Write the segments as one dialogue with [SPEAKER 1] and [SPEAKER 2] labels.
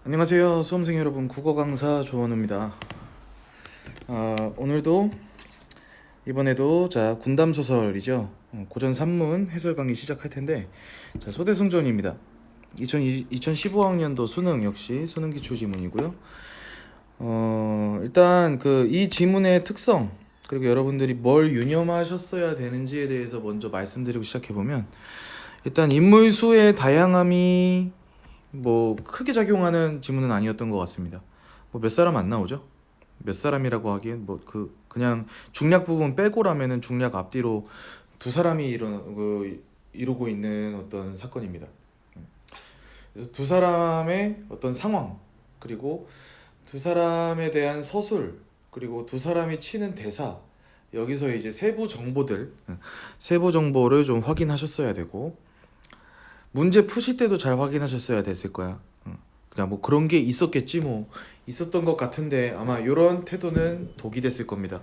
[SPEAKER 1] 안녕하세요, 수험생 여러분. 국어 강사 조원우입니다. 오늘도 이번에도 군담 소설이죠. 고전 산문 해설 강의 시작할 텐데, 소대승전입니다. 2015학년도 수능 역시 수능 기출 지문이고요. 일단 이 지문의 특성, 그리고 여러분들이 뭘 유념하셨어야 되는지에 대해서 먼저 말씀드리고 시작해 보면, 일단 인물수의 다양함이 크게 작용하는 지문은 아니었던 것 같습니다. 몇 사람 안 나오죠? 몇 사람이라고 하기엔 그냥 중략 부분 빼고라면은 중략 앞뒤로 두 사람이 이루고 있는 어떤 사건입니다. 그래서 두 사람의 어떤 상황, 그리고 두 사람에 대한 서술, 그리고 두 사람이 치는 대사, 여기서 이제 세부 정보를 좀 확인하셨어야 되고, 문제 푸실 때도 잘 확인하셨어야 됐을 거야. 그냥 그런 게 있었겠지, 있었던 것 같은데 아마 이런 태도는 독이 됐을 겁니다.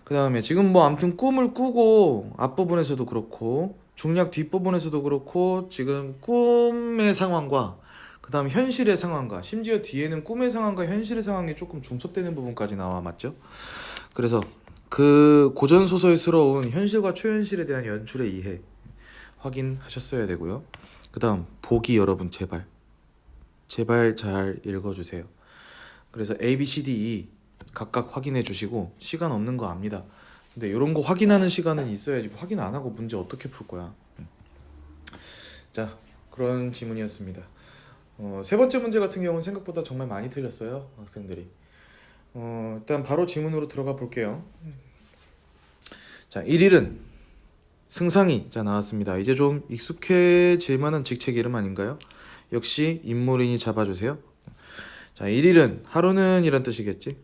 [SPEAKER 1] 그 다음에 지금 아무튼 꿈을 꾸고 앞부분에서도 그렇고 중략 뒷부분에서도 그렇고 지금 꿈의 상황과 그 다음 현실의 상황과 심지어 뒤에는 꿈의 상황과 현실의 상황이 조금 중첩되는 부분까지 나와, 맞죠? 그래서 그 고전소설스러운 현실과 초현실에 대한 연출의 이해 확인하셨어야 되고요. 그 다음 보기, 여러분 제발 잘 읽어주세요. 그래서 A, B, C, D, E 각각 확인해 주시고, 시간 없는 거 압니다. 근데 이런 거 확인하는 시간은 있어야지. 확인 안 하고 문제 어떻게 풀 거야? 자, 그런 지문이었습니다. 세 번째 문제 같은 경우는 생각보다 정말 많이 틀렸어요, 학생들이. 일단 바로 지문으로 들어가 볼게요. 자, 1일은 승상이 나왔습니다. 이제 좀 익숙해질 만한 직책 이름 아닌가요? 역시 인물인이 잡아주세요. 자, 1일은 하루는 이란 뜻이겠지.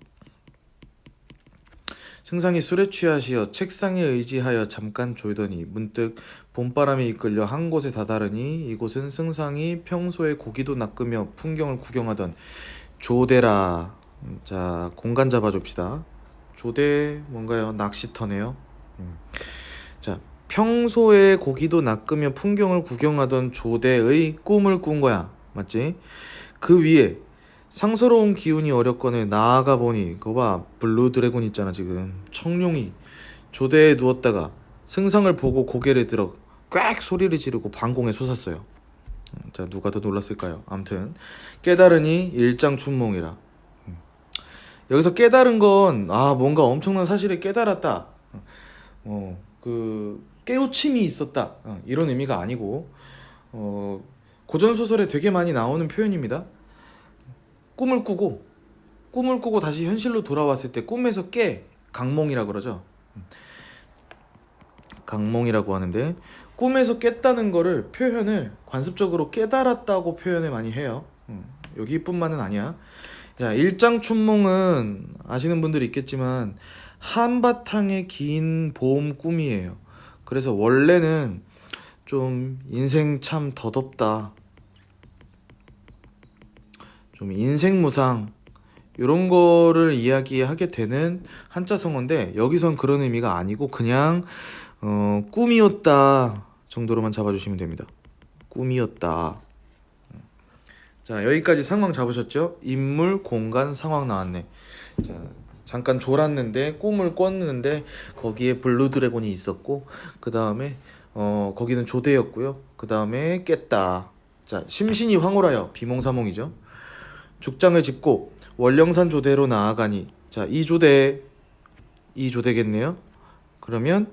[SPEAKER 1] 승상이 술에 취하시어 책상에 의지하여 잠깐 졸더니 문득 봄바람에 이끌려 한 곳에 다다르니 이곳은 승상이 평소에 고기도 낚으며 풍경을 구경하던 조대라. 자, 공간 잡아줍시다. 조대 뭔가요? 낚시터네요. 자, 평소에 고기도 낚으며 풍경을 구경하던 조대의 꿈을 꾼 거야. 맞지? 그 위에 상서로운 기운이 어렵거늘 나아가 보니, 그거 봐, 블루 드래곤 있잖아. 지금 청룡이 조대에 누웠다가 승상을 보고 고개를 들어 꽥 소리를 지르고 방공에 솟았어요. 자, 누가 더 놀랐을까요? 암튼 깨달으니 일장춘몽이라. 여기서 깨달은 건 뭔가 엄청난 사실을 깨달았다, 깨우침이 있었다, 이런 의미가 아니고, 고전소설에 되게 많이 나오는 표현입니다. 꿈을 꾸고 다시 현실로 돌아왔을 때 꿈에서 강몽이라고 그러죠. 강몽이라고 하는데, 꿈에서 깼다는 거를 표현을 관습적으로 깨달았다고 표현을 많이 해요. 여기뿐만은 아니야. 자, 일장춘몽은 아시는 분들이 있겠지만 한바탕의 긴 보험 꿈이에요. 그래서 원래는 좀 인생 참 더덥다, 좀 인생무상, 이런 거를 이야기하게 되는 한자성어인데, 여기선 그런 의미가 아니고 그냥 꿈이었다 정도로만 잡아주시면 됩니다. 꿈이었다. 자, 여기까지 상황 잡으셨죠? 인물, 공간, 상황 나왔네. 자, 잠깐 졸았는데 꿈을 꿨는데 거기에 블루 드래곤이 있었고, 그 다음에 거기는 조대였고요. 그 다음에 깼다. 자, 심신이 황홀하여, 비몽사몽이죠. 죽장을 짚고 월령산 조대로 나아가니, 자, 이 조대겠네요. 그러면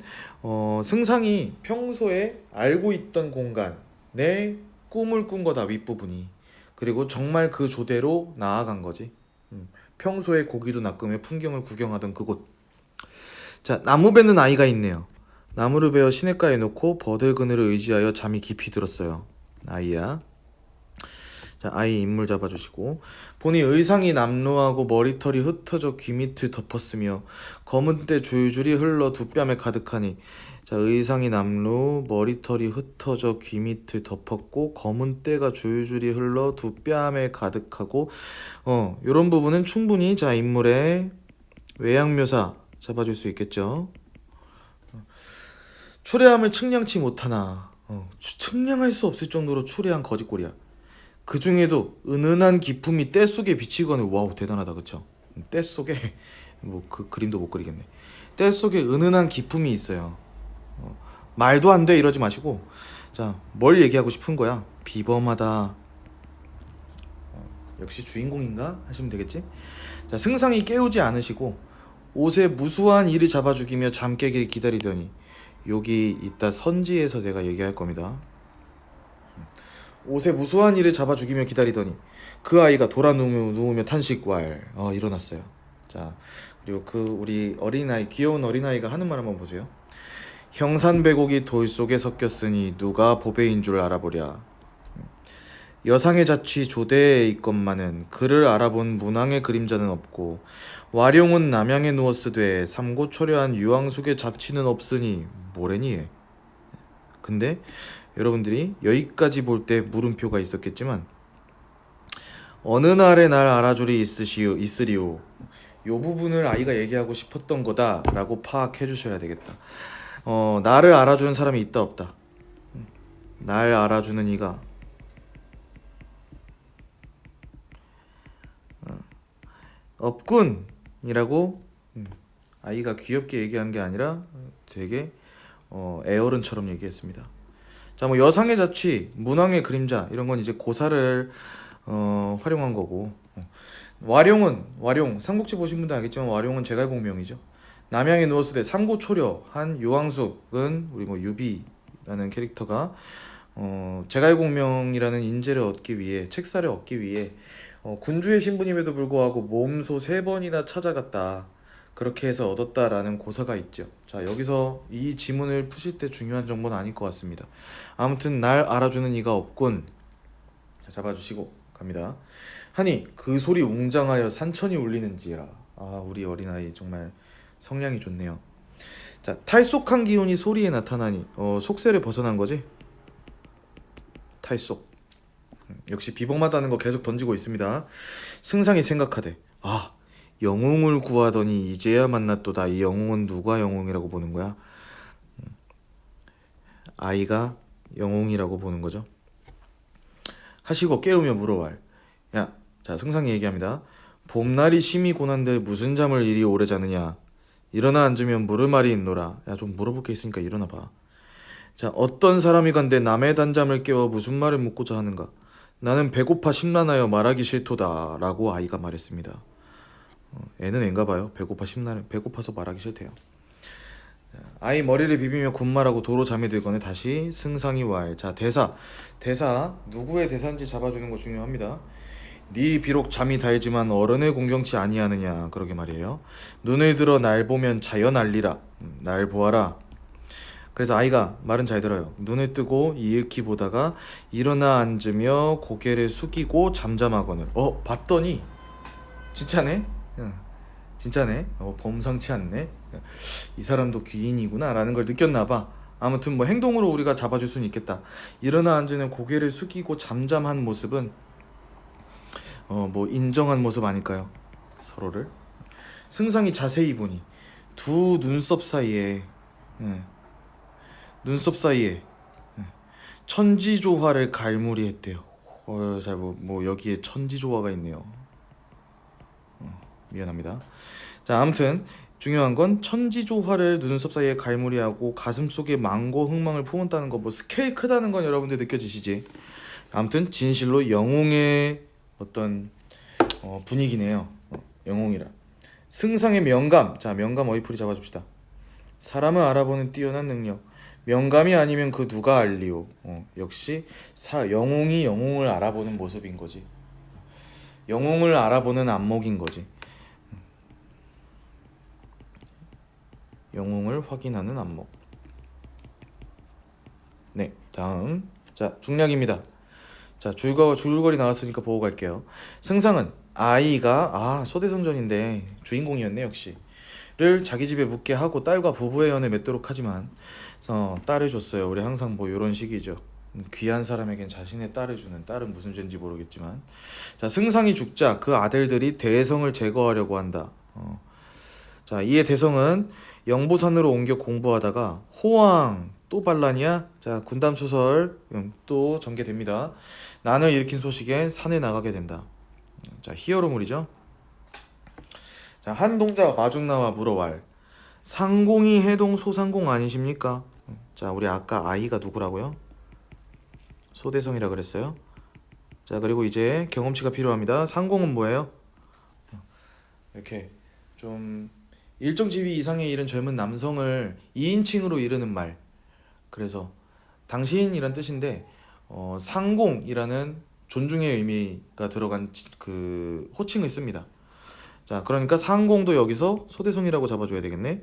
[SPEAKER 1] 승상이 평소에 알고 있던 공간, 내 꿈을 꾼 거다, 윗부분이. 그리고 정말 그 조대로 나아간 거지. 평소에 고기도 낚으며 풍경을 구경하던 그곳. 자, 나무 베는 아이가 있네요. 나무를 베어 시냇가에 놓고 버들 그늘을 의지하여 잠이 깊이 들었어요. 아이야. 자, 아이 인물 잡아주시고, 보니 의상이 남루하고 머리털이 흩어져 귀 밑을 덮었으며 검은 때 줄줄이 흘러 두 뺨에 가득하니. 자, 의상이 남루, 머리털이 흩어져 귀 밑을 덮었고 검은 때가 줄줄이 흘러 두 뺨에 가득하고, 요런 부분은 충분히 인물의 외양묘사 잡아줄 수 있겠죠. 추레함을 측량치 못하나. 측량할 수 없을 정도로 추레한 거짓골이야. 그 중에도 은은한 기품이 때 속에 비치거늘. 와우, 대단하다, 그쵸? 때 속에 뭐 그 그림도 못 그리겠네. 때 속에 은은한 기품이 있어요. 말도 안 돼 이러지 마시고, 자, 뭘 얘기하고 싶은 거야? 비범하다. 역시 주인공인가 하시면 되겠지. 자, 승상이 깨우지 않으시고 옷에 무수한 이를 잡아 죽이며 잠 깨길 기다리더니, 여기 이따 선지에서 내가 얘기할 겁니다. 옷에 무수한 이를 잡아 죽이며 기다리더니 그 아이가 돌아 누우며 탄식왈. 일어났어요. 자, 그리고 그 우리 어린아이, 귀여운 어린아이가 하는 말 한번 보세요. 형산배곡이 돌 속에 섞였으니 누가 보배인 줄 알아보랴. 여상의 자취 조대에 있건만은 그를 알아본 문왕의 그림자는 없고, 와룡은 남양에 누웠으되 삼고초려한 유황숙의 잡취는 없으니 뭐래니 해. 근데 여러분들이 여기까지 볼 때 물음표가 있었겠지만, 어느 날에 날 알아주리 있으리오. 요 부분을 아이가 얘기하고 싶었던 거다라고 파악해 주셔야 되겠다. 나를 알아주는 사람이 있다 없다. 날 알아주는 이가 없군이라고 아이가 귀엽게 얘기한 게 아니라 되게 애어른처럼 얘기했습니다. 자, 뭐 여상의 자취, 문왕의 그림자 이런 건 이제 고사를 활용한 거고, 와룡 삼국지 보신 분들 알겠지만 와룡은 제갈공명이죠. 남양에 누웠을 때 삼고초려한 유황숙은 우리 뭐 유비라는 캐릭터가 제갈공명이라는 인재를 얻기 위해, 책사를 얻기 위해 군주의 신분임에도 불구하고 몸소 3번이나 찾아갔다. 그렇게 해서 얻었다라는 고사가 있죠. 자, 여기서 이 지문을 푸실 때 중요한 정보는 아닐 것 같습니다. 아무튼 날 알아주는 이가 없군. 자, 잡아주시고 갑니다. 하니 그 소리 웅장하여 산천이 울리는지라. 우리 어린아이 정말 성량이 좋네요. 자, 탈속한 기운이 소리에 나타나니 속세를 벗어난 거지? 탈속. 역시 비범하다는 거 계속 던지고 있습니다. 승상이 생각하되, 영웅을 구하더니 이제야 만났도다. 이 영웅은 누가 영웅이라고 보는 거야? 아이가 영웅이라고 보는 거죠. 하시고 깨우며 물어왈. 야, 자, 승상이 얘기합니다. 봄날이 심히 고난들 무슨 잠을 이리 오래 자느냐. 일어나 앉으면 물을 말이 있노라. 야, 좀 물어볼 게 있으니까 일어나 봐. 자, 어떤 사람이 간데 남의 단잠을 깨워 무슨 말을 묻고자 하는가. 나는 배고파 심란하여 말하기 싫도다 라고 아이가 말했습니다. 애는 앤가 봐요. 배고파서 말하기 싫대요. 아이 머리를 비비며 군말하고 도로 잠이 들거늘 다시 승상이 왈. 자, 대사 누구의 대사인지 잡아주는 거 중요합니다. 네 비록 잠이 달지만 어른을 공경치 아니하느냐. 그러게 말이에요. 눈을 들어 날 보면 자연 알리라. 날 보아라. 그래서 아이가 말은 잘 들어요. 눈을 뜨고 이윽히 보다가 일어나 앉으며 고개를 숙이고 잠잠하거늘. 봤더니 진짜네. 진짜네. 범상치 않네. 이 사람도 귀인이구나 라는 걸 느꼈나봐. 아무튼 뭐 행동으로 우리가 잡아줄 수는 있겠다. 일어나 앉으는 고개를 숙이고 잠잠한 모습은 뭐 인정한 모습 아닐까요? 서로를. 승상이 자세히 보니 두 눈썹 사이에 천지조화를 갈무리했대요. 뭐 여기에 천지조화가 있네요. 미안합니다. 자, 아무튼 중요한 건 천지조화를 눈썹 사이에 갈무리하고 가슴 속에 망고 흥망을 품었다는 거. 뭐 스케일 크다는 건 여러분들 느껴지시지? 아무튼 진실로 영웅의 어떤 분위기네요. 영웅이라. 승상의 명감. 자, 명감 어휘풀이 잡아줍시다. 사람을 알아보는 뛰어난 능력. 명감이 아니면 그 누가 알리오. 역시 영웅이 영웅을 알아보는 모습인 거지. 영웅을 알아보는 안목인 거지. 영웅을 확인하는 안목. 네, 다음. 자, 중략입니다. 자, 줄거리 나왔으니까 보고 갈게요. 승상은 아이가 소대성전인데 주인공이었네 역시. 를 자기 집에 묵게 하고 딸과 부부의 연을 맺도록 하지만 딸을 줬어요. 우리 항상 뭐 이런 식이죠. 귀한 사람에겐 자신의 딸을 주는. 딸은 무슨 죄인지 모르겠지만. 자, 승상이 죽자 그 아들들이 대성을 제거하려고 한다. 자, 이에 대성은 영보산으로 옮겨 공부하다가 호왕 또 반란이야? 자, 군담 소설 또 전개됩니다. 난을 일으킨 소식에 산에 나가게 된다. 자, 히어로물이죠. 자, 한 동자가 마중 나와 물어왈. 상공이 해동 소상공 아니십니까? 자, 우리 아까 아이가 누구라고요? 소대성이라 그랬어요. 자, 그리고 이제 경험치가 필요합니다. 상공은 뭐예요? 이렇게 좀 일정 지위 이상에 이른 젊은 남성을 2인칭으로 이르는 말. 그래서 당신이란 뜻인데 상공이라는 존중의 의미가 들어간 그 호칭을 씁니다. 자, 그러니까 상공도 여기서 소대성이라고 잡아줘야 되겠네.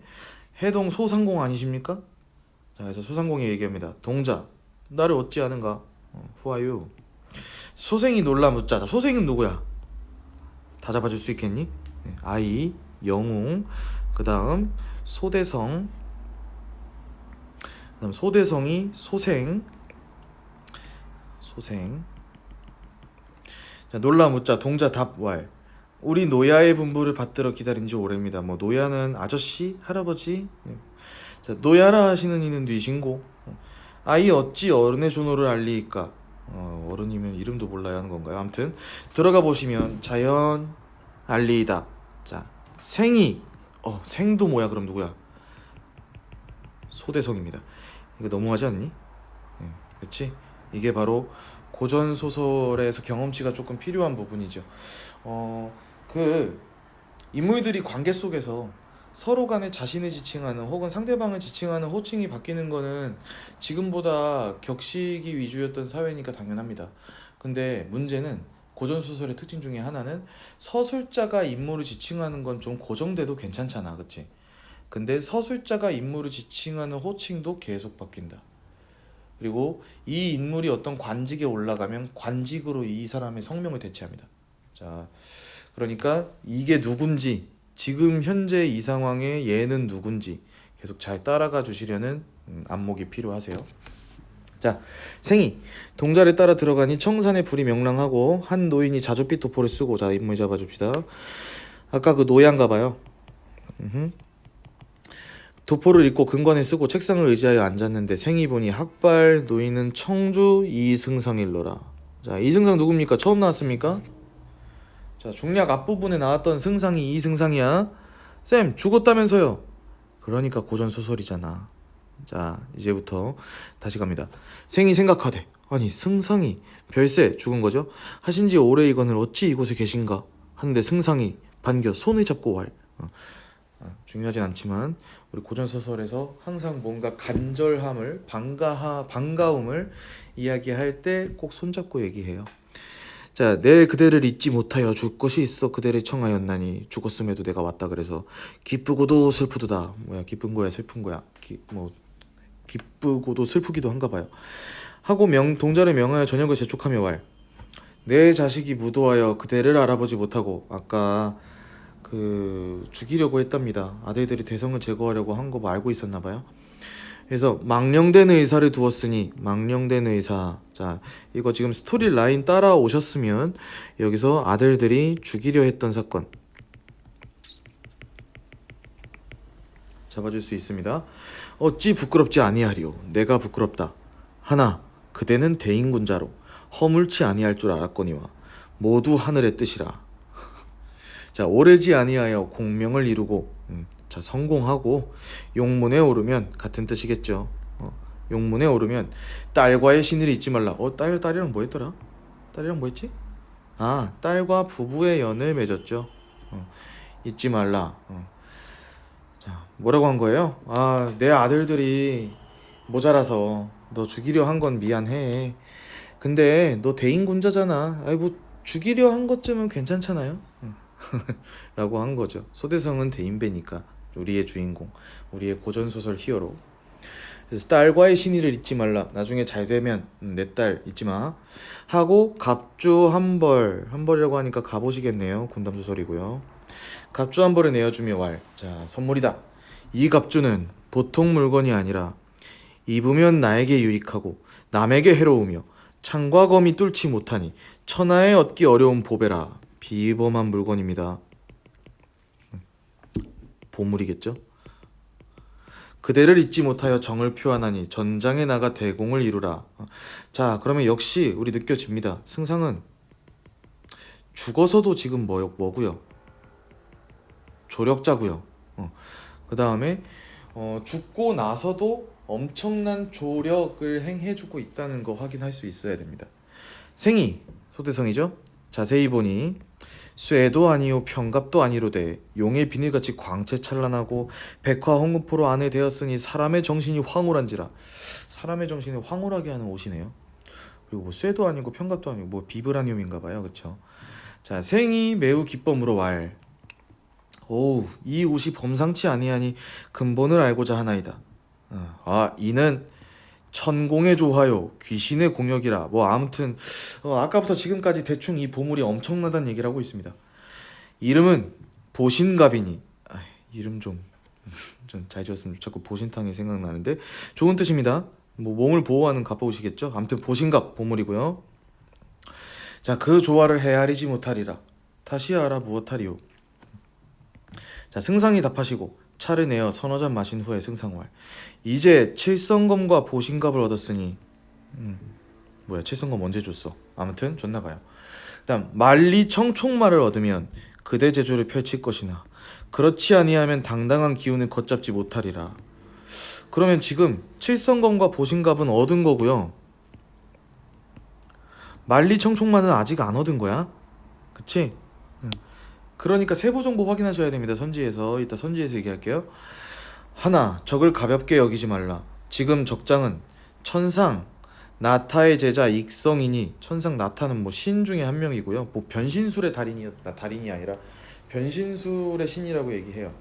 [SPEAKER 1] 해동 소상공 아니십니까? 자, 그래서 소상공이 얘기합니다. 동자, 나를 얻지 않은가? Who are you? 소생이 놀라 묻자. 자, 소생은 누구야? 다 잡아줄 수 있겠니? 네, 아이, 영웅, 그 다음 소대성, 그 다음 소대성이 소생. 자, 놀라 묻자. 동자 답왈. 우리 노야의 분부를 받들어 기다린 지 오래입니다. 뭐 노야는 아저씨, 할아버지. 자, 노야라 하시는 이는 뉘신고. 아이 어찌 어른의 존호를 알리이까. 어른이면 이름도 몰라야 하는 건가요? 아무튼 들어가 보시면 자연 알리이다. 자, 생이 생도 뭐야? 그럼 누구야? 소대성입니다. 이거 너무하지 않니? 그렇지? 이게 바로 고전 소설에서 경험치가 조금 필요한 부분이죠. 그 인물들이 관계 속에서 서로 간에 자신을 지칭하는 혹은 상대방을 지칭하는 호칭이 바뀌는 거는 지금보다 격식이 위주였던 사회니까 당연합니다. 근데 문제는 고전 소설의 특징 중에 하나는 서술자가 인물을 지칭하는 건 좀 고정돼도 괜찮잖아, 그치? 근데 서술자가 인물을 지칭하는 호칭도 계속 바뀐다. 그리고 이 인물이 어떤 관직에 올라가면 관직으로 이 사람의 성명을 대체합니다. 자, 그러니까 이게 누군지, 지금 현재 이 상황에 얘는 누군지 계속 잘 따라가 주시려는 안목이 필요하세요. 자, 생이 동자를 따라 들어가니 청산의 불이 명랑하고 한 노인이 자줏빛 도포를 쓰고. 자, 인물 잡아줍시다. 아까 그 노예인가 봐요. 도포를 입고 근관에 쓰고 책상을 의지하여 앉았는데 생이 보니 학발 노인은 청주 이승상일로라. 자, 이승상 누굽니까? 처음 나왔습니까? 자, 중략 앞부분에 나왔던 승상이 이승상이야. 쌤, 죽었다면서요? 그러니까 고전 소설이잖아. 자, 이제부터 다시 갑니다. 생이 생각하되, 아니 승상이 별세 죽은 거죠? 하신지 오래이거늘 어찌 이곳에 계신가? 하는데 승상이 반겨 손을 잡고 왈. 중요하진 않지만 우리 고전 소설에서 항상 뭔가 간절함을 반가움을 이야기할 때 꼭 손잡고 얘기해요. 자, 내 그대를 잊지 못하여 줄 것이 있어 그대를 청하였나니 죽었음에도 내가 왔다. 그래서 기쁘고도 슬프도다. 뭐야, 기쁜 거야 슬픈 거야? 기쁘고도 슬프기도 한가 봐요. 하고 동자를 명하여 저녁을 재촉하며 왈. 내 자식이 무도하여 그대를 알아보지 못하고. 아까 죽이려고 했답니다. 아들들이 대성을 제거하려고 한 거 뭐 알고 있었나 봐요. 그래서 망령된 의사를 두었으니. 망령된 의사. 자, 이거 지금 스토리 라인 따라오셨으면 여기서 아들들이 죽이려 했던 사건 잡아줄 수 있습니다. 어찌 부끄럽지 아니하리요. 내가 부끄럽다. 하나 그대는 대인군자로 허물치 아니할 줄 알았거니와 모두 하늘의 뜻이라. 자, 오래지 아니하여 공명을 이루고. 자, 성공하고 용문에 오르면 같은 뜻이겠죠. 용문에 오르면 딸과의 신의를 잊지 말라. 딸이랑 뭐 했더라? 딸이랑 뭐 했지? 아, 딸과 부부의 연을 맺었죠. 잊지 말라. 자, 뭐라고 한 거예요? 아, 내 아들들이 모자라서 너 죽이려 한 건 미안해. 근데 너 대인군자잖아. 아이, 뭐 죽이려 한 것쯤은 괜찮잖아요. 라고 한 거죠. 소대성은 대인배니까 우리의 주인공, 우리의 고전소설 히어로. 그래서 딸과의 신의를 잊지 말라. 나중에 잘 되면 내 딸 잊지 마. 하고 갑주 한벌이라고 하니까 갑오시겠네요. 군담소설이고요. 갑주 한 벌을 내어주며 왈. 자, 선물이다. 이 갑주는 보통 물건이 아니라 입으면 나에게 유익하고 남에게 해로우며 창과 검이 뚫지 못하니 천하에 얻기 어려운 보배라. 비범한 물건입니다. 보물이겠죠? 그대를 잊지 못하여 정을 표하나니 전장에 나가 대공을 이루라. 자, 그러면 역시 우리 느껴집니다. 승상은 죽어서도 지금 뭐고요? 조력자고요. 그 다음에 죽고 나서도 엄청난 조력을 행해주고 있다는 거 확인할 수 있어야 됩니다. 생이 소대성이죠. 자세히 보니 쇠도 아니요 평갑도 아니로되 용의 비늘같이 광채 찬란하고 백화 홍금포로 안에 되었으니 사람의 정신이 황홀한지라. 사람의 정신을 황홀하게 하는 옷이네요. 그리고 뭐 쇠도 아니고 평갑도 아니고 뭐 비브라늄인가봐요. 그쵸? 자, 생이 매우 기뻐 물어왈. 오, 이 옷이 범상치 아니하니 근본을 알고자 하나이다. 이는 천공의 조화요 귀신의 공역이라. 뭐 아무튼 아까부터 지금까지 대충 이 보물이 엄청나다는 얘기를 하고 있습니다. 이름은 보신갑이니. 이름 좀 잘 지었으면 자꾸 보신탕이 생각나는데 좋은 뜻입니다. 뭐 몸을 보호하는 갑옷이겠죠. 아무튼 보신갑 보물이고요. 자, 그 조화를 헤아리지 못하리라. 다시 알아 무엇하리요. 자, 승상이 답하시고 차를 내어 서너 잔 마신 후에 승상왈. 이제 칠성검과 보신갑을 얻었으니 뭐야 칠성검 언제 줬어? 아무튼 줬나봐요. 그다음 만리 청총말을 얻으면 그대 제주를 펼칠 것이나 그렇지 아니하면 당당한 기운을 걷잡지 못하리라. 그러면 지금 칠성검과 보신갑은 얻은 거고요. 만리 청총말은 아직 안 얻은 거야. 그치? 그러니까 세부 정보 확인하셔야 됩니다. 선지에서 이따 선지에서 얘기할게요. 하나, 적을 가볍게 여기지 말라. 지금 적장은 천상 나타의 제자 익성이니, 천상 나타는 뭐 신 중에 한 명이고요. 뭐 변신술의 달인이 아니라 변신술의 신이라고 얘기해요.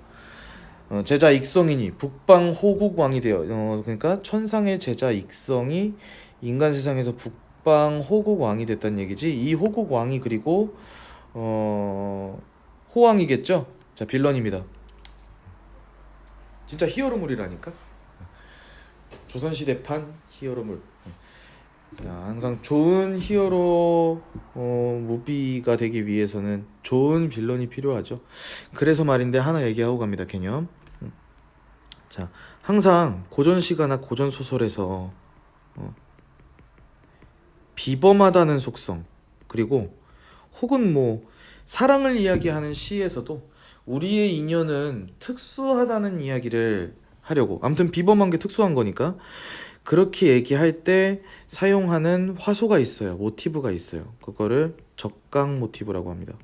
[SPEAKER 1] 제자 익성이니 북방 호국 왕이 되어 그러니까 천상의 제자 익성이 인간 세상에서 북방 호국 왕이 됐다는 얘기지. 이 호국 왕이 그리고 호왕이겠죠? 자, 빌런입니다. 진짜 히어로물이라니까. 조선시대판 히어로물. 자, 항상 좋은 히어로 무비가 되기 위해서는 좋은 빌런이 필요하죠. 그래서 말인데 하나 얘기하고 갑니다. 개념. 자, 항상 고전 시가나 고전 소설에서 비범하다는 속성, 그리고 혹은 뭐 사랑을 이야기하는 시에서도 우리의 인연은 특수하다는 이야기를 하려고, 아무튼 비범한 게 특수한 거니까 그렇게 얘기할 때 사용하는 화소가 있어요. 모티브가 있어요. 그거를 적강 모티브라고 합니다.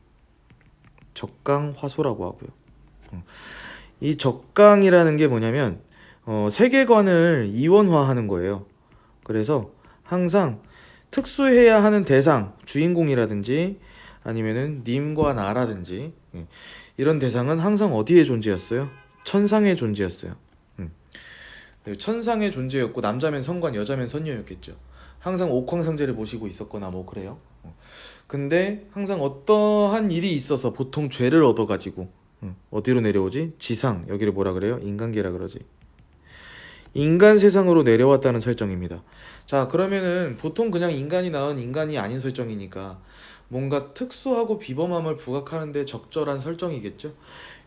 [SPEAKER 1] 적강 화소라고 하고요. 이 적강이라는 게 뭐냐면 세계관을 이원화하는 거예요. 그래서 항상 특수해야 하는 대상, 주인공이라든지 아니면은 님과 나라든지 이런 대상은 항상 어디에 존재였어요? 천상의 존재였어요. 천상의 존재였고 남자면 성관, 여자면 선녀였겠죠. 항상 옥황상제를 모시고 있었거나 뭐 그래요. 근데 항상 어떠한 일이 있어서 보통 죄를 얻어가지고 어디로 내려오지? 지상, 여기를 뭐라 그래요? 인간계라 그러지. 인간 세상으로 내려왔다는 설정입니다. 자, 그러면은 보통 그냥 인간이 낳은 인간이 아닌 설정이니까 뭔가 특수하고 비범함을 부각하는데 적절한 설정이겠죠.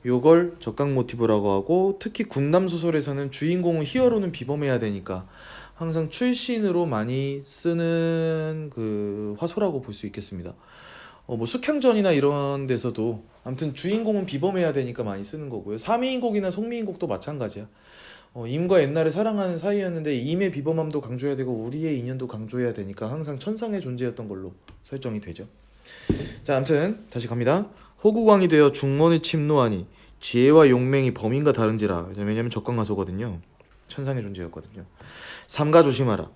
[SPEAKER 1] 요걸 적강 모티브라고 하고, 특히 군남 소설에서는 주인공은 히어로는 비범해야 되니까 항상 출신으로 많이 쓰는 그 화소라고 볼 수 있겠습니다. 뭐 숙향전이나 이런 데서도 아무튼 주인공은 비범해야 되니까 많이 쓰는 거고요. 삼위인곡이나 송미인곡도 마찬가지야. 임과 옛날에 사랑하는 사이였는데 임의 비범함도 강조해야 되고 우리의 인연도 강조해야 되니까 항상 천상의 존재였던 걸로 설정이 되죠. 자, 아무튼 다시 갑니다. 호국왕이 되어 중원을 침노하니 지혜와 용맹이 범인과 다른지라. 왜냐면 적강화소거든요. 천상의 존재였거든요. 삼가 조심하라.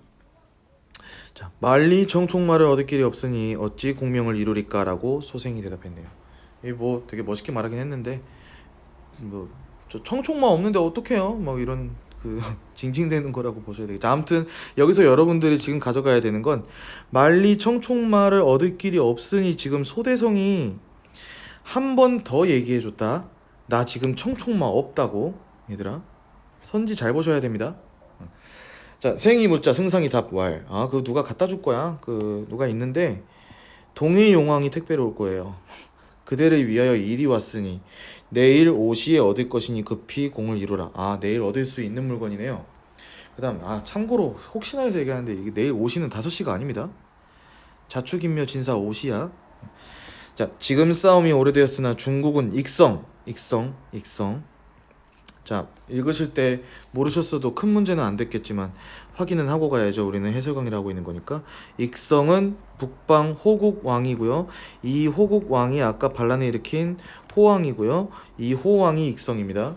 [SPEAKER 1] 자, 만리 청총말을 얻을 길이 없으니 어찌 공명을 이루리까라고 소생이 대답했네요. 이 뭐 되게 멋있게 말하긴 했는데 뭐 저 청총말 없는데 어떡해요? 막 이런 그 징징대는 거라고 보셔야 되겠죠. 아무튼 여기서 여러분들이 지금 가져가야 되는 건 만리 청총말을 얻을 길이 없으니 지금 소대성이 한 번 더 얘기해줬다. 나 지금 청총말 없다고. 얘들아 선지 잘 보셔야 됩니다. 자, 생이 묻자 승상이 답왈. 그거 누가 갖다 줄 거야. 그 누가 있는데 동해 용왕이 택배로 올 거예요. 그대를 위하여 일이 왔으니 내일 오시에 얻을 것이니 급히 공을 이루라. 아, 내일 얻을 수 있는 물건이네요. 그다음 참고로 혹시나 해서 얘기하는데 이게 내일 오시는 5시가 아닙니다. 자축인묘 진사 오시야. 자, 지금 싸움이 오래되었으나 중국은 익성. 자, 읽으실 때 모르셨어도 큰 문제는 안 됐겠지만 확인은 하고 가야죠. 우리는 해설 강의를 하고 있는 거니까. 익성은 북방 호국 왕이고요. 이 호국 왕이 아까 반란을 일으킨 호왕이고요. 이 호왕이 익성입니다.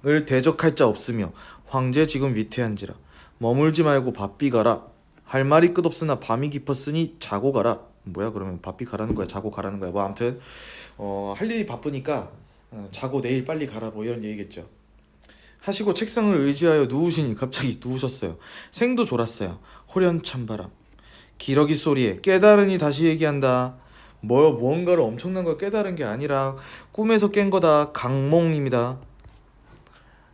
[SPEAKER 1] 을 대적할 자 없으며 황제 지금 위태한지라. 머물지 말고 바삐 가라. 할 말이 끝없으나 밤이 깊었으니 자고 가라. 뭐야, 그러면 바삐 가라는 거야, 자고 가라는 거야? 뭐 아무튼 할 일이 바쁘니까 자고 내일 빨리 가라, 뭐 이런 얘기겠죠. 하시고 책상을 의지하여 누우시니 갑자기 누우셨어요. 생도 졸았어요. 호련 찬바람. 기러기 소리에 깨달으니 다시 얘기한다. 무언가를 엄청난 걸 깨달은 게 아니라 꿈에서 깬 거다. 강몽입니다.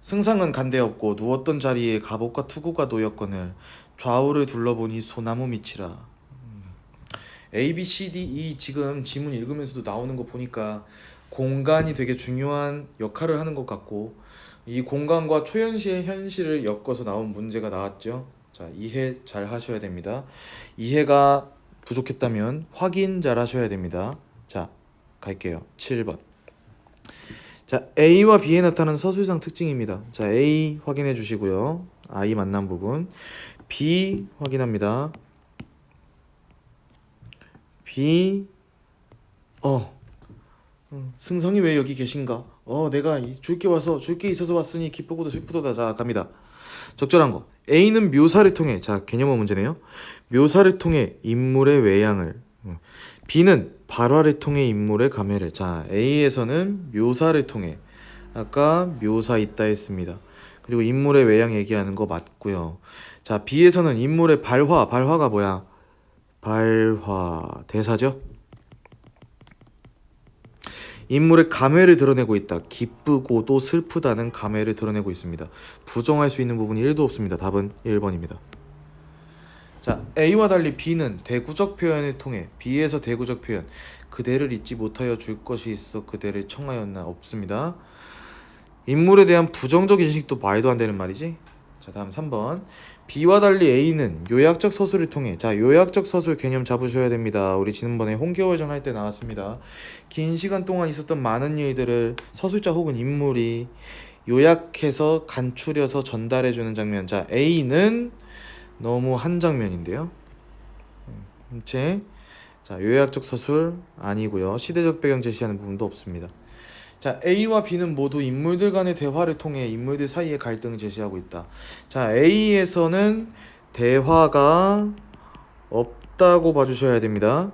[SPEAKER 1] 승상은 간데없고 누웠던 자리에 갑옷과 투구가 놓였거늘 좌우를 둘러보니 소나무 밑이라. A, B, C, D, E 지금 지문 읽으면서도 나오는 거 보니까 공간이 되게 중요한 역할을 하는 것 같고, 이 공간과 초현실, 현실을 엮어서 나온 문제가 나왔죠. 자, 이해 잘 하셔야 됩니다. 이해가 부족했다면 확인 잘 하셔야 됩니다. 자, 갈게요. 7번. 자, A와 B에 나타나는 서술상 특징입니다. 자, A 확인해 주시고요. I 만난 부분. B 확인합니다. B 승성이 왜 여기 계신가? 내가 줄 게 있어서 왔으니 기쁘고도 슬프도다. 자, 갑니다. 적절한 거. A는 묘사를 통해, 자, 개념어 문제네요. 묘사를 통해 인물의 외양을, B는 발화를 통해 인물의 감회를. 자, A에서는 묘사를 통해, 아까 묘사 있다 했습니다. 그리고 인물의 외양 얘기하는 거 맞고요. 자, B에서는 인물의 발화가 뭐야? 발화 대사죠. 인물의 감회를 드러내고 있다. 기쁘고도 슬프다는 감회를 드러내고 있습니다. 부정할 수 있는 부분이 1도 없습니다. 답은 1번입니다. 자, A와 달리 B는 대구적 표현을 통해, B에서 대구적 표현, 그대를 잊지 못하여 줄 것이 있어 그대를 청하였나? 없습니다. 인물에 대한 부정적 인식도 말도 안 되는 말이지. 자, 다음 3번. B와 달리 A는 요약적 서술을 통해, 자, 요약적 서술 개념 잡으셔야 됩니다. 우리 지난번에 홍계월전 할 때 나왔습니다. 긴 시간 동안 있었던 많은 일들을 서술자 혹은 인물이 요약해서 간추려서 전달해주는 장면. 자, A는 너무 한 장면인데요. 자, 요약적 서술 아니고요. 시대적 배경 제시하는 부분도 없습니다. 자, A와 B는 모두 인물들 간의 대화를 통해 인물들 사이의 갈등을 제시하고 있다. 자, A에서는 대화가 없다고 봐주셔야 됩니다.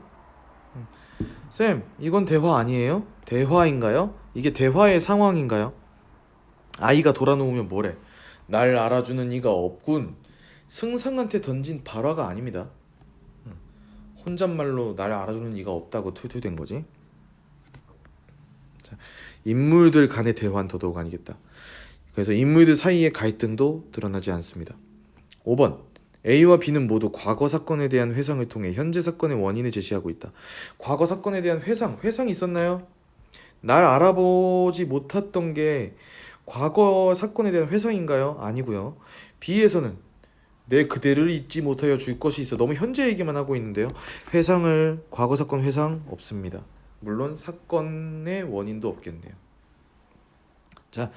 [SPEAKER 1] 쌤, 이건 대화 아니에요? 대화인가요? 이게 대화의 상황인가요? 아이가 돌아놓으면 뭐래? 날 알아주는 이가 없군. 승상한테 던진 발화가 아닙니다. 혼잣말로 날 알아주는 이가 없다고 툴툴댄 거지. 자, 인물들 간의 대화는 더더욱 아니겠다. 그래서 인물들 사이의 갈등도 드러나지 않습니다. 5번. A와 B는 모두 과거 사건에 대한 회상을 통해 현재 사건의 원인을 제시하고 있다. 과거 사건에 대한 회상이 있었나요? 날 알아보지 못했던 게 과거 사건에 대한 회상인가요? 아니고요. B에서는 내 그대를 잊지 못하여 줄 것이 있어. 너무 현재 얘기만 하고 있는데요. 과거 사건 회상 없습니다. 물론 사건의 원인도 없겠네요. 자,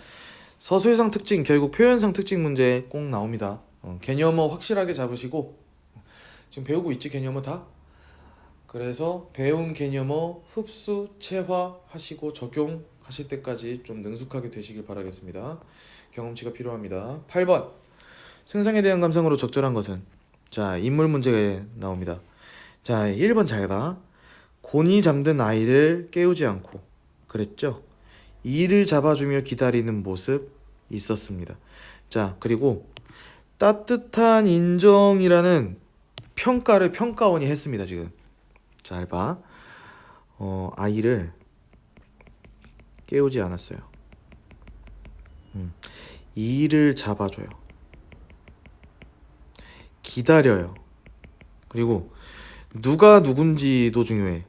[SPEAKER 1] 서술상 특징, 결국 표현상 특징 문제 꼭 나옵니다. 개념어 확실하게 잡으시고, 지금 배우고 있지, 개념어 다? 그래서 배운 개념어 흡수, 체화하시고 적용하실 때까지 좀 능숙하게 되시길 바라겠습니다. 경험치가 필요합니다. 8번. 승상에 대한 감상으로 적절한 것은? 자, 인물 문제가 나옵니다. 자, 1번 잘 봐. 곤히 잠든 아이를 깨우지 않고, 그랬죠? 이를 잡아주며 기다리는 모습 있었습니다. 자, 그리고 따뜻한 인정이라는 평가를 평가원이 했습니다. 지금 잘 봐. 아이를 깨우지 않았어요. 이를 잡아줘요. 기다려요. 그리고 누가 누군지도 중요해.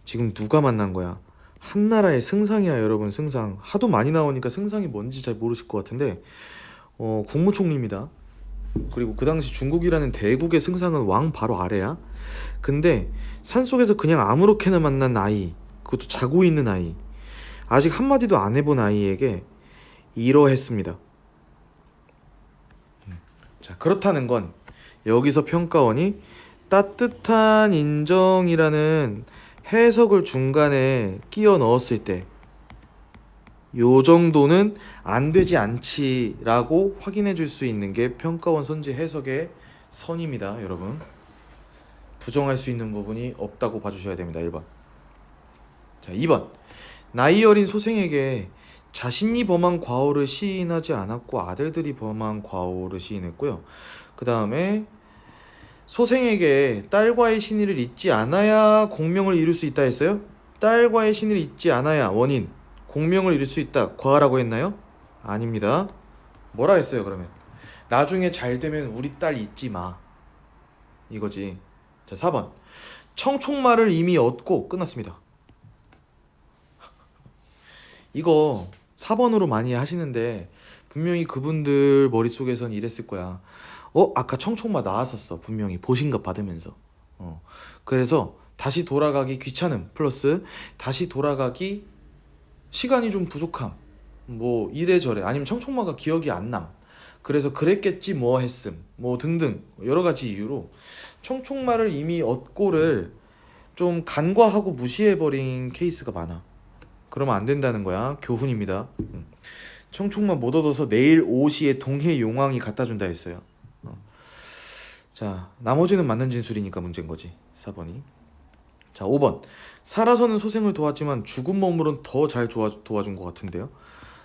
[SPEAKER 1] 지금 누가 만난 거야? 한나라의 승상이야 여러분. 승상 하도 많이 나오니까 승상이 뭔지 잘 모르실 것 같은데 국무총리입니다. 그리고 그 당시 중국이라는 대국의 승상은 왕 바로 아래야. 근데 산속에서 그냥 아무렇게나 만난 아이, 그것도 자고 있는 아이, 아직 한마디도 안 해본 아이에게 이러했습니다. 자, 그렇다는 건 여기서 평가원이 따뜻한 인정이라는 해석을 중간에 끼워 넣었을 때 요 정도는 안 되지 않지라고 확인해 줄 수 있는 게 평가원 선지 해석의 선입니다, 여러분. 부정할 수 있는 부분이 없다고 봐주셔야 됩니다. 1번. 자, 2번. 나이 어린 소생에게 자신이 범한 과오를 시인하지 않았고 아들들이 범한 과오를 시인했고요. 그 다음에 소생에게 딸과의 신의를 잊지 않아야 공명을 이룰 수 있다 했어요? 딸과의 신의를 잊지 않아야 원인, 공명을 이룰 수 있다. 과하라고 했나요? 아닙니다. 뭐라 했어요, 그러면? 나중에 잘 되면 우리 딸 잊지 마. 이거지. 자, 4번. 청총말을 이미 얻고 끝났습니다. 이거 4번으로 많이 하시는데 분명히 그분들 머릿속에선 이랬을 거야. 아까 청총마 나왔었어. 분명히 보신급 받으면서. 그래서 다시 돌아가기 귀찮음 플러스 다시 돌아가기 시간이 좀 부족함, 뭐 이래저래, 아니면 청총마가 기억이 안 남, 그래서 그랬겠지 뭐 했음, 뭐 등등 여러 가지 이유로 청총마를 이미 얻고를 좀 간과하고 무시해버린 케이스가 많아. 그러면 안 된다는 거야. 교훈입니다. 청총마 못 얻어서 내일 5시에 동해 용왕이 갖다 준다 했어요. 자, 나머지는 맞는 진술이니까 문제인 거지. 4번이. 자, 5번. 살아서는 소생을 도왔지만 죽은 몸으로는 더 잘 도와준 것 같은데요.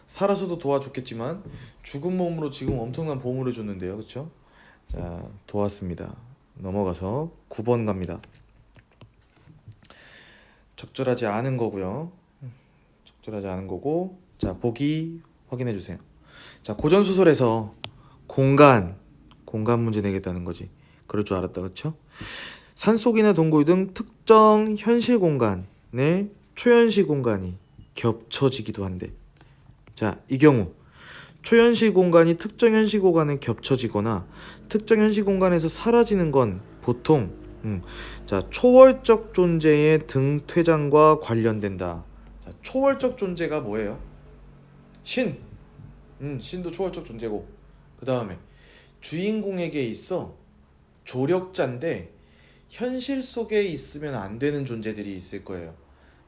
[SPEAKER 1] 살아서도 도와줬겠지만 죽은 몸으로 지금 엄청난 보험을 해줬는데요. 그쵸? 자, 도왔습니다. 넘어가서 9번 갑니다. 적절하지 않은 거고요. 적절하지 않은 거고, 자, 보기 확인해 주세요. 자, 고전 소설에서 공간 문제 내겠다는 거지. 그럴 줄 알았다, 그렇죠? 산속이나 동굴 등 특정 현실 공간에 초현실 공간이 겹쳐지기도 한데, 자, 이 경우 초현실 공간이 특정 현실 공간에 겹쳐지거나 특정 현실 공간에서 사라지는 건 보통 자, 초월적 존재의 등퇴장과 관련된다. 자, 초월적 존재가 뭐예요? 신도 초월적 존재고, 그 다음에 주인공에게 있어 조력자인데 현실 속에 있으면 안 되는 존재들이 있을 거예요.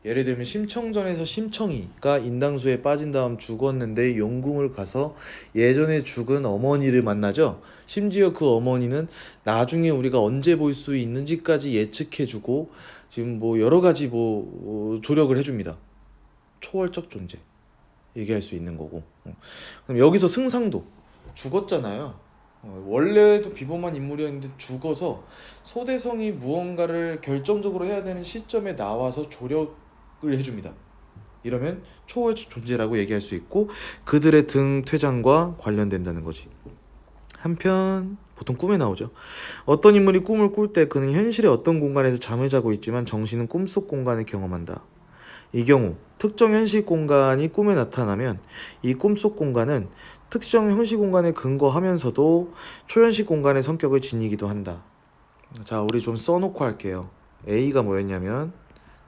[SPEAKER 1] 예를 들면 심청전에서 심청이가 인당수에 빠진 다음 죽었는데 용궁을 가서 예전에 죽은 어머니를 만나죠. 심지어 그 어머니는 나중에 우리가 언제 볼 수 있는지까지 예측해주고 지금 뭐 여러 가지 조력을 해줍니다. 초월적 존재 얘기할 수 있는 거고. 그럼 여기서 승상도 죽었잖아요. 원래도 비범한 인물이었는데 죽어서 소대성이 무언가를 결정적으로 해야 되는 시점에 나와서 조력을 해줍니다. 이러면 초월적 존재라고 얘기할 수 있고 그들의 등퇴장과 관련된다는 거지. 한편 보통 꿈에 나오죠. 어떤 인물이 꿈을 꿀 때 그는 현실의 어떤 공간에서 잠을 자고 있지만 정신은 꿈속 공간을 경험한다. 이 경우 특정 현실 공간이 꿈에 나타나면 이 꿈속 공간은 특정 현실 공간에 근거하면서도 초현실 공간의 성격을 지니기도 한다. 자, 우리 좀 써놓고 할게요. A가 뭐였냐면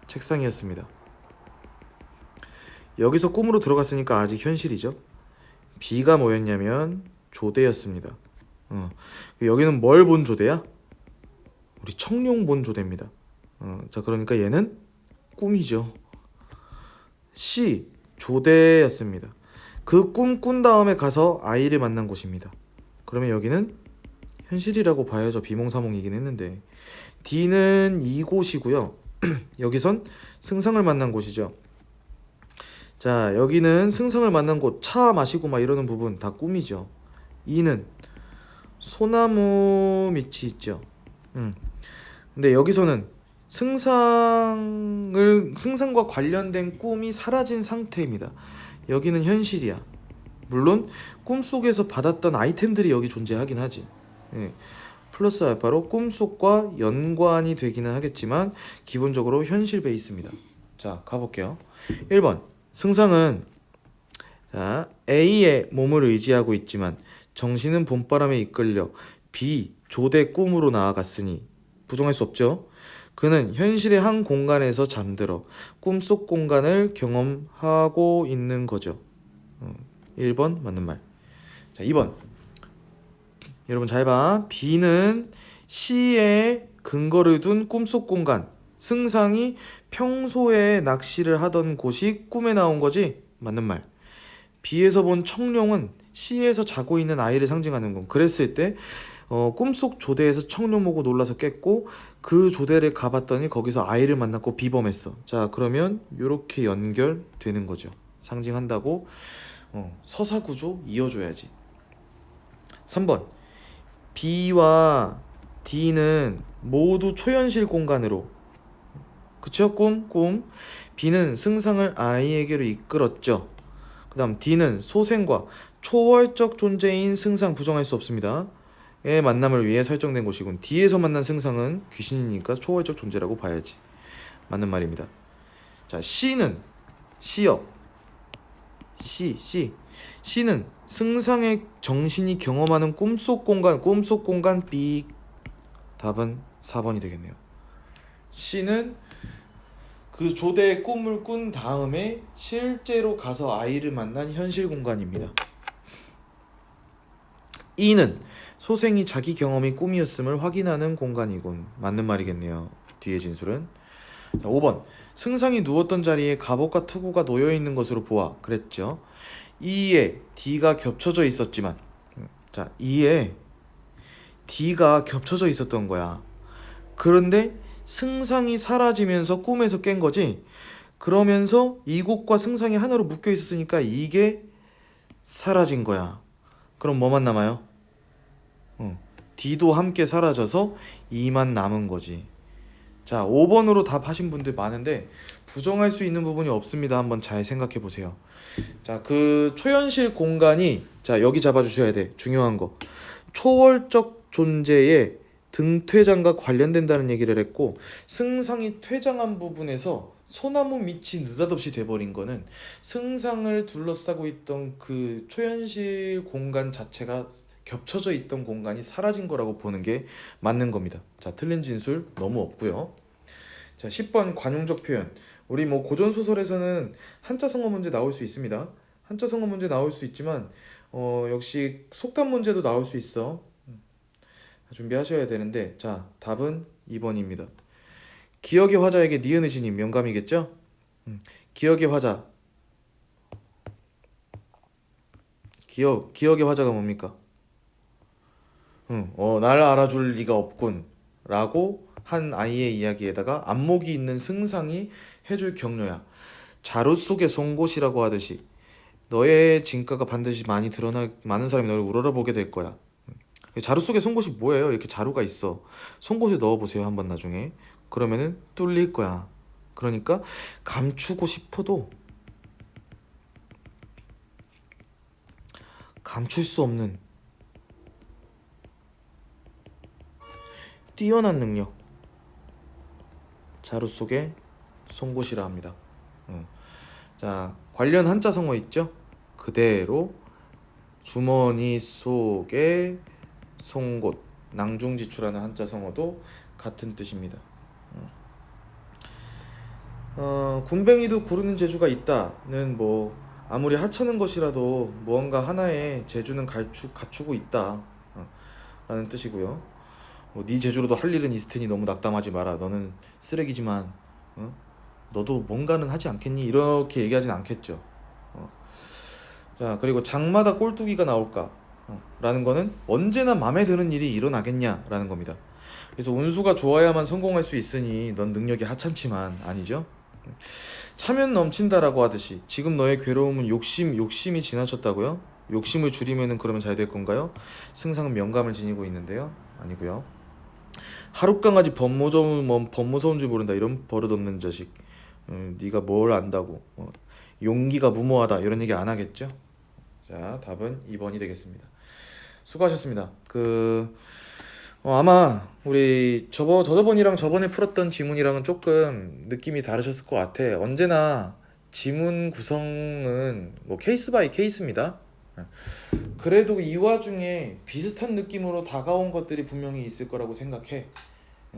[SPEAKER 1] 책상이었습니다. 여기서 꿈으로 들어갔으니까 아직 현실이죠. B가 뭐였냐면 조대였습니다. 여기는 뭘 본 조대야? 우리 청룡 본 조대입니다. 자, 그러니까 얘는 꿈이죠. C 조대였습니다. 그 꿈 꾼 다음에 가서 아이를 만난 곳입니다. 그러면 여기는 현실이라고 봐야죠. 비몽사몽이긴 했는데. D는 이곳이고요. 여기선 승상을 만난 곳이죠. 자, 여기는 승상을 만난 곳, 차 마시고 막 이러는 부분 다 꿈이죠. E는 소나무 밑이 있죠. 근데 여기서는 승상과 관련된 꿈이 사라진 상태입니다. 여기는 현실이야. 물론 꿈속에서 받았던 아이템들이 여기 존재하긴 하지. 플러스 알파로 꿈속과 연관이 되기는 하겠지만 기본적으로 현실 베이스입니다. 자, 가볼게요. 1번. 승상은 자, A의 몸을 의지하고 있지만 정신은 봄바람에 이끌려 B 조대 꿈으로 나아갔으니 부정할 수 없죠. 그는 현실의 한 공간에서 잠들어 꿈속 공간을 경험하고 있는 거죠. 1번 맞는 말. 자, 2번. 여러분 잘 봐. B는 C의 근거를 둔 꿈속 공간. 승상이 평소에 낚시를 하던 곳이 꿈에 나온 거지? 맞는 말. B에서 본 청룡은 C에서 자고 있는 아이를 상징하는 건. 그랬을 때 꿈속 조대에서 청룡 보고 놀라서 깼고 그 조대를 가봤더니 거기서 아이를 만났고 비범했어. 자, 그러면 이렇게 연결되는 거죠. 상징한다고 서사구조 이어줘야지. 3번. B와 D는 모두 초현실 공간으로 그쵸? 꿈. B는 승상을 아이에게로 이끌었죠. 그 다음 D는 소생과 초월적 존재인 승상 부정할 수 없습니다. 의 만남을 위해 설정된 곳이군. D에서 만난 승상은 귀신이니까 초월적 존재라고 봐야지. 맞는 말입니다. 자, C는 C요. C는 승상의 정신이 경험하는 꿈속 공간 B. 답은 4번이 되겠네요. C는 그 조대의 꿈을 꾼 다음에 실제로 가서 아이를 만난 현실 공간입니다. E는 소생이 자기 경험이 꿈이었음을 확인하는 공간이군. 맞는 말이겠네요. 뒤의 진술은. 자, 5번. 승상이 누웠던 자리에 갑옷과 투구가 놓여있는 것으로 보아. 그랬죠. E에 D가 겹쳐져 있었지만 자, E에 D가 겹쳐져 있었던 거야. 그런데 승상이 사라지면서 꿈에서 깬 거지. 그러면서 이곳과 승상이 하나로 묶여 있었으니까 이게 사라진 거야. 그럼 뭐만 남아요? D도 함께 사라져서 2만 남은 거지. 자, 5번으로 답하신 분들 많은데 부정할 수 있는 부분이 없습니다. 한번 잘 생각해 보세요. 자, 그 초현실 공간이 자, 여기 잡아주셔야 돼. 중요한 거. 초월적 존재의 등퇴장과 관련된다는 얘기를 했고 승상이 퇴장한 부분에서 소나무 밑이 느닷없이 돼버린 거는 승상을 둘러싸고 있던 그 초현실 공간 자체가 겹쳐져 있던 공간이 사라진 거라고 보는 게 맞는 겁니다. 자, 틀린 진술 너무 없고요. 자, 10번 관용적 표현. 우리 뭐 고전 소설에서는 한자 성어 문제 나올 수 있습니다. 한자 성어 문제 나올 수 있지만 역시 속담 문제도 나올 수 있어. 준비하셔야 되는데 자, 답은 2번입니다. 기억의 화자에게 니은의 진임 명감이겠죠? 기억의 화자. 기억의 화자가 뭡니까? 날 알아줄 리가 없군 라고 한 아이의 이야기에다가 안목이 있는 승상이 해줄 격려야. 자루 속의 송곳이라고 하듯이 너의 진가가 반드시 많이 드러나 많은 사람이 너를 우러러보게 될 거야. 자루 속에 송곳이 뭐예요? 이렇게 자루가 있어. 송곳에 넣어보세요 한번 나중에. 그러면은 뚫릴 거야. 그러니까 감추고 싶어도 감출 수 없는 뛰어난 능력. 자루 속에 송곳이라 합니다. 자, 관련 한자 성어 있죠? 그대로 주머니 속에 송곳, 낭중지추라는 한자 성어도 같은 뜻입니다. 군뱅이도 구르는 재주가 있다는 뭐 아무리 하찮은 것이라도 무언가 하나의 재주는 갖추고 있다 라는 뜻이고요. 네 재주로도 할 일은 있을 테니 너무 낙담하지 마라. 너는 쓰레기지만 너도 뭔가는 하지 않겠니? 이렇게 얘기하진 않겠죠. 자, 그리고 장마다 꼴뚜기가 나올까? 라는 거는 언제나 마음에 드는 일이 일어나겠냐? 라는 겁니다. 그래서 운수가 좋아야만 성공할 수 있으니 넌 능력이 하찮지만 아니죠? 차면 넘친다라고 하듯이 지금 너의 괴로움은 욕심이 지나쳤다고요? 욕심을 줄이면은 그러면 잘 될 건가요? 승상은 명감을 지니고 있는데요. 아니고요. 하룻강아지 법무서운 줄 모른다. 이런 버릇없는 자식. 네가 뭘 안다고. 용기가 무모하다. 이런 얘기 안 하겠죠? 자, 답은 2번이 되겠습니다. 수고하셨습니다. 아마 우리 저번이랑 저번에 풀었던 지문이랑은 조금 느낌이 다르셨을 것 같아. 언제나 지문 구성은 뭐 케이스 바이 케이스입니다. 그래도 이 와중에 비슷한 느낌으로 다가온 것들이 분명히 있을 거라고 생각해.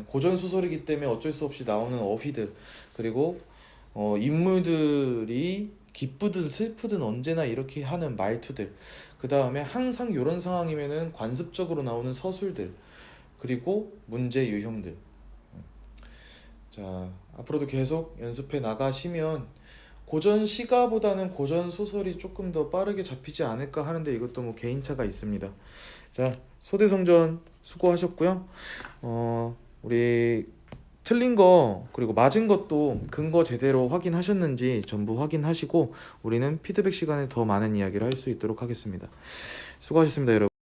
[SPEAKER 1] 고전 소설이기 때문에 어쩔 수 없이 나오는 어휘들, 그리고 인물들이 기쁘든 슬프든 언제나 이렇게 하는 말투들, 그 다음에 항상 이런 상황이면은 관습적으로 나오는 서술들, 그리고 문제 유형들. 자, 앞으로도 계속 연습해 나가시면 고전 시가보다는 고전 소설이 조금 더 빠르게 잡히지 않을까 하는데, 이것도 뭐 개인차가 있습니다. 자, 소대성전 수고하셨고요. 우리 틀린 거 그리고 맞은 것도 근거 제대로 확인하셨는지 전부 확인하시고, 우리는 피드백 시간에 더 많은 이야기를 할 수 있도록 하겠습니다. 수고하셨습니다, 여러분.